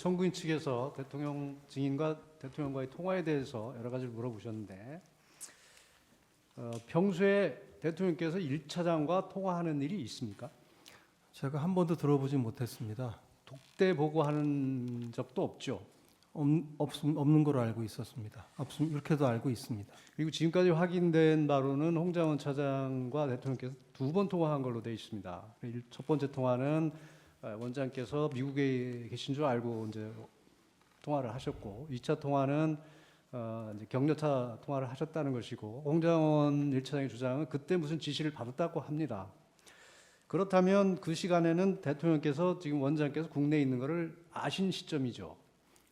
청구인 측에서 대통령 증인과 대통령과의 통화에 대해서 여러 가지를 물어보셨는데 평소에 대통령께서 1차장과 통화하는 일이 있습니까? 제가 한 번도 들어보지 못했습니다. 독대 보고하는 적도 없죠. 없는 걸로 알고 있었습니다. 이렇게도 알고 있습니다. 그리고 지금까지 확인된 바로는 홍장원 차장과 대통령께서 2번 통화한 걸로 되어 있습니다. 첫 번째 통화는 원장께서 미국에 계신 줄 알고 이제 통화를 하셨고, 2차 통화는 이제 격려차 통화를 하셨다는 것이고, 홍장원 1차장의 주장은 그때 무슨 지시를 받았다고 합니다. 그렇다면 그 시간에는 대통령께서 지금 원장께서 국내에 있는 것을 아신 시점이죠.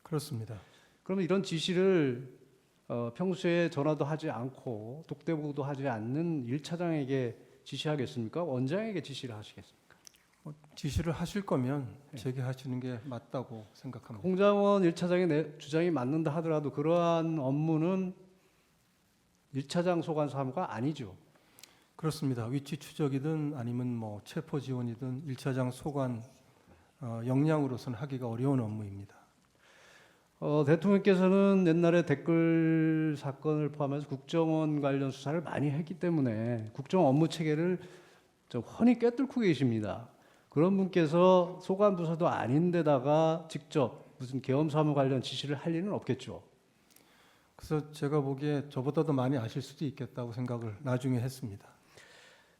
그렇습니다. 그러면 이런 지시를 평소에 전화도 하지 않고 독대보고도 하지 않는 1차장에게 지시하겠습니까? 원장에게 지시를 하시겠습니까? 지시를 하실 거면 제게 하시는 게 맞다고 생각합니다. 홍장원 1차장의 주장이 맞는다 하더라도 그러한 업무는 1차장 소관 사무가 아니죠. 그렇습니다. 위치 추적이든 아니면 뭐 체포 지원이든 1차장 소관 역량으로서는 하기가 어려운 업무입니다. 대통령께서는 옛날에 댓글 사건을 포함해서 국정원 관련 수사를 많이 했기 때문에 국정 업무 체계를 좀 훤히 꿰뚫고 계십니다. 그런 분께서 소관 부서도 아닌데다가 직접 무슨 계엄사무 관련 지시를 할 리는 없겠죠. 그래서 제가 보기에 저보다도 많이 아실 수도 있겠다고 생각을 나중에 했습니다.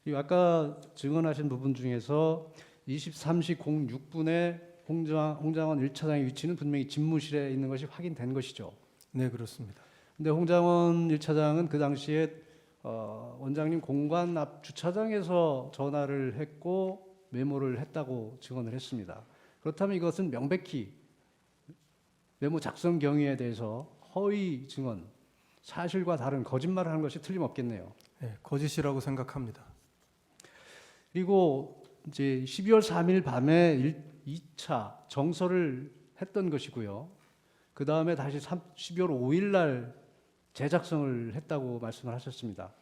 그리고 아까 증언하신 부분 중에서 23시 06분에 홍장원 1차장의 위치는 분명히 집무실에 있는 것이 확인된 것이죠. 네, 그렇습니다. 근데 홍장원 1차장은 그 당시에 원장님 공관 앞 주차장에서 전화를 했고 메모를 했다고 증언을 했습니다. 그렇다면 이것은 명백히 메모 작성 경위에 대해서 허위 증언, 사실과 다른 거짓말을 하는 것이 틀림없겠네요. 네, 거짓이라고 생각합니다. 그리고 이제 12월 3일 밤에 2차 정서를 했던 것이고요. 그 다음에 다시 12월 5일 날 재작성을 했다고 말씀을 하셨습니다.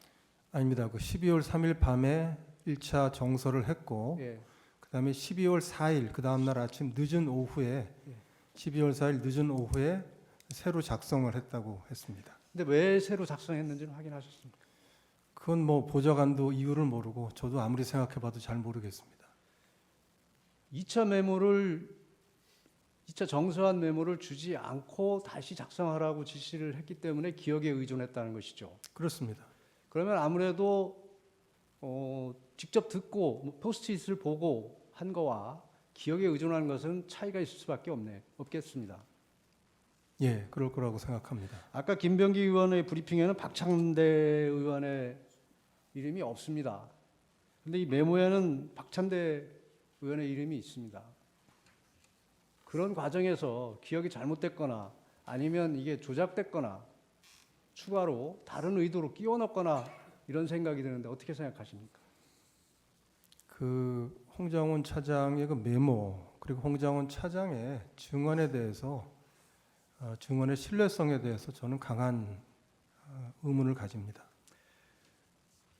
아닙니다. 그 12월 3일 밤에 1차 정서를 했고 예. 그다음에 12월 4일 그 다음 날 아침 늦은 오후에 12월 4일 늦은 오후에 새로 작성을 했다고 했습니다. 근데 왜 새로 작성했는지는 확인하셨습니까? 그건 뭐 보좌관도 이유를 모르고 저도 아무리 생각해봐도 잘 모르겠습니다. 2차 정서한 메모를 주지 않고 다시 작성하라고 지시를 했기 때문에 기억에 의존했다는 것이죠. 그렇습니다. 그러면 아무래도 직접 듣고 포스트잇을 보고 한 거와 기억에 의존하는 것은 차이가 있을 수밖에 없겠습니다. 예, 그럴 거라고 생각합니다. 아까 김병기 의원의 브리핑에는 박찬대 의원의 이름이 없습니다. 그런데 이 메모에는 박찬대 의원의 이름이 있습니다. 그런 과정에서 기억이 잘못됐거나 아니면 이게 조작됐거나 추가로 다른 의도로 끼워 넣거나 이런 생각이 드는데 어떻게 생각하십니까? 그 홍장원 차장의 그 메모 그리고 홍장원 차장의 증언에 대해서 증언의 신뢰성에 대해서 저는 강한 의문을 가집니다.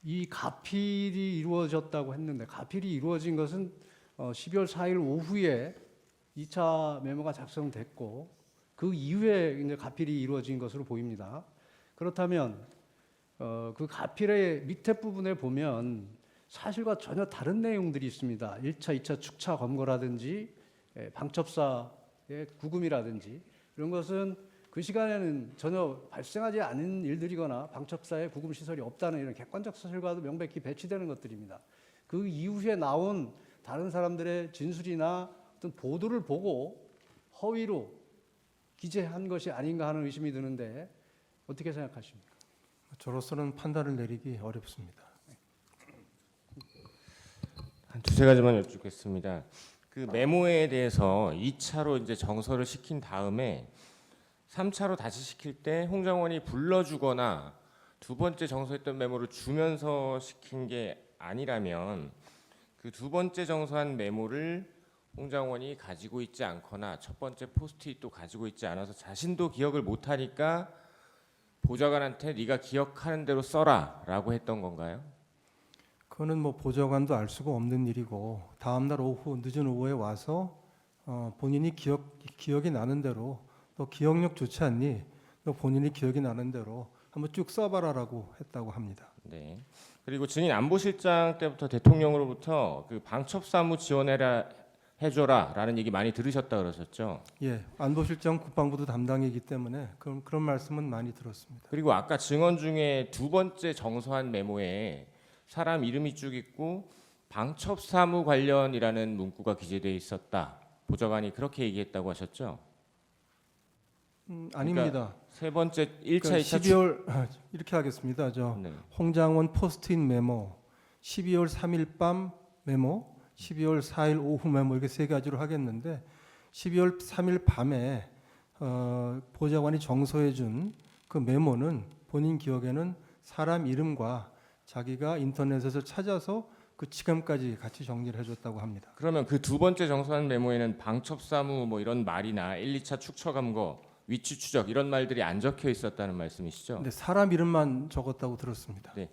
이 가필이 이루어졌다고 했는데 가필이 이루어진 것은 12월 4일 오후에 2차 메모가 작성됐고 그 이후에 이제 가필이 이루어진 것으로 보입니다. 그렇다면 그 가필의 밑에 부분에 보면 사실과 전혀 다른 내용들이 있습니다. 1차, 2차 축차 검거라든지 방첩사의 구금이라든지 이런 것은 그 시간에는 전혀 발생하지 않은 일들이거나 방첩사에 구금 시설이 없다는 이런 객관적 사실과도 명백히 배치되는 것들입니다. 그 이후에 나온 다른 사람들의 진술이나 어떤 보도를 보고 허위로 기재한 것이 아닌가 하는 의심이 드는데 어떻게 생각하십니까? 저로서는 판단을 내리기 어렵습니다. 한 두세 가지만 여쭙겠습니다. 그 메모에 대해서 2차로 이제 정서를 시킨 다음에 3차로 다시 시킬 때 홍장원이 불러주거나 두 번째 정서했던 메모를 주면서 시킨 게 아니라면 그 두 번째 정서한 메모를 홍장원이 가지고 있지 않거나 첫 번째 포스트잇도 가지고 있지 않아서 자신도 기억을 못하니까 보좌관한테 네가 기억하는 대로 써라라고 했던 건가요? 그거는 뭐 보좌관도 알 수가 없는 일이고 다음 날 오후 늦은 오후에 와서 본인이 기억이 나는 대로 또 기억력 좋지 않니? 또 본인이 기억이 나는 대로 한번 쭉 써봐라라고 했다고 합니다. 네. 그리고 증인 안보실장 때부터 대통령으로부터 그 방첩사무 해줘라라는 얘기 많이 들으셨다 그러셨죠. 예, 안보실장 국방부도 담당이기 때문에 그런 말씀은 많이 들었습니다. 그리고 아까 증언 중에 두 번째 정서한 메모에 사람 이름이 쭉 있고 방첩사무 관련이라는 문구가 기재되어 있었다. 보좌관이 그렇게 얘기했다고 하셨죠. 아닙니다. 세 번째 1차, 그러니까 2차 12월 이렇게 하겠습니다. 네. 홍장원 포스트잇 메모, 12월 3일 밤 메모, 12월 4일 오후 메모 이렇게 세 가지로 하겠는데 12월 3일 밤에 보좌관이 정서해 준 그 메모는 본인 기억에는 사람 이름과 자기가 인터넷에서 찾아서 그 지금까지 같이 정리를 해줬다고 합니다. 그러면 그 두 번째 정서한 메모에는 방첩사무 뭐 이런 말이나 1, 2차 축처감거, 위치 추적 이런 말들이 안 적혀 있었다는 말씀이시죠? 근데 사람 이름만 적었다고 들었습니다. 네.